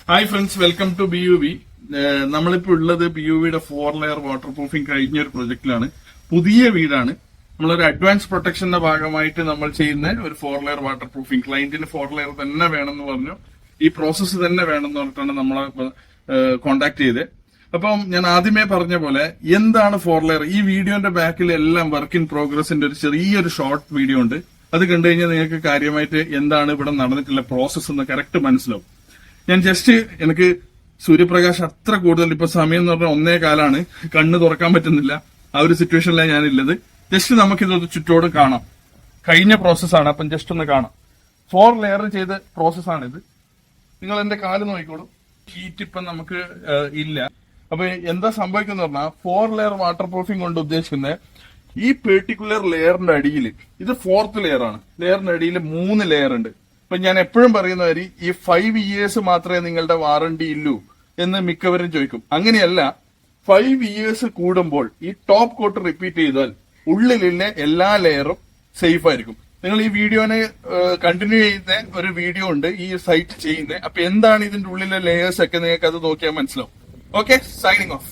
Hi friends, welcome to BUV. നമ്മളിപ്പോ ഉള്ളത് BUVയുടെ 4 layer water proofing കഴിഞ്ഞ ഒരു പ്രൊജക്ടിലാണ്. പുതിയ വീടാണ്. നമ്മളൊരു അഡ്വാൻസ് പ്രൊട്ടക്ഷന്റെ ഭാഗമായിട്ട് നമ്മൾ ചെയ്യുന്ന ഒരു 4 ലെയർ വാട്ടർ പ്രൂഫിംഗ്. ക്ലയന്റിന് 4 ലെയർ തന്നെ വേണമെന്ന് പറഞ്ഞു, ഈ പ്രോസസ്സ് തന്നെ വേണമെന്ന് പറഞ്ഞിട്ടാണ് നമ്മളെ കോണ്ടാക്ട് ചെയ്തത്. അപ്പം ഞാൻ ആദ്യമേ പറഞ്ഞ പോലെ എന്താണ് 4 ലെയർ, ഈ വീഡിയോന്റെ ബാക്കിൽ എല്ലാം വർക്ക് ഇൻ പ്രോഗ്രസിന്റെ ഒരു ചെറിയൊരു ഷോർട്ട് വീഡിയോ ഉണ്ട്. അത് കണ്ടു കഴിഞ്ഞാൽ നിങ്ങൾക്ക് കാര്യമായിട്ട് എന്താണ് ഇവിടെ നടന്നിട്ടുള്ള പ്രോസസ്സ് എന്ന് കറക്റ്റ് മനസ്സിലാവും. ഞാൻ ജസ്റ്റ് എനിക്ക് സൂര്യപ്രകാശം അത്ര കൂടുതൽ, ഇപ്പൊ സമയം എന്ന് പറഞ്ഞാൽ 1:15, കണ്ണ് തുറക്കാൻ പറ്റുന്നില്ല, ആ ഒരു സിറ്റുവേഷനിലാണ് ഞാനുള്ളത്. ജസ്റ്റ് നമുക്കിത് ചുറ്റോട് കാണാം. കഴിഞ്ഞ പ്രോസസ്സാണ്, അപ്പം ജസ്റ്റ് ഒന്ന് കാണാം. 4 ലെയർ ചെയ്ത പ്രോസസ്സാണിത്. നിങ്ങൾ എന്റെ കാല് നോക്കിക്കോളൂ. ഹീറ്റ് ഇപ്പം നമുക്ക് ഇല്ല. അപ്പൊ എന്താ സംഭവിക്കുന്ന പറഞ്ഞാൽ 4 ലെയർ വാട്ടർ പ്രൂഫിംഗ് കൊണ്ട് ഉദ്ദേശിക്കുന്നത് ഈ പെർട്ടിക്കുലർ ലെയറിന്റെ അടിയിൽ, ഇത് 4th ലെയർ ആണ്, ലെയറിന്റെ അടിയിൽ 3 ലെയർ ഉണ്ട്. ഇപ്പൊ ഞാൻ എപ്പോഴും പറയുന്ന കാര്യം, ഈ 5 years മാത്രമേ നിങ്ങളുടെ വാറണ്ടി ഇല്ലൂ എന്ന് മിക്കവരും ചോദിക്കും. അങ്ങനെയല്ല, 5 years കൂടുമ്പോൾ ഈ ടോപ്പ് കോട്ട് റിപ്പീറ്റ് ചെയ്താൽ ഉള്ളിലുള്ള എല്ലാ ലെയറും സേഫ് ആയിരിക്കും. നിങ്ങൾ ഈ വീഡിയോനെ കണ്ടിന്യൂ ചെയ്യുന്ന ഒരു വീഡിയോ ഉണ്ട് ഈ സൈറ്റ് ചെയ്യുന്നത്. അപ്പൊ എന്താണ് ഇതിന്റെ ഉള്ളിലെ ലെയേഴ്സ് ഒക്കെ നിങ്ങൾക്ക് അത് നോക്കിയാൽ മനസ്സിലാവും. Okay, signing off.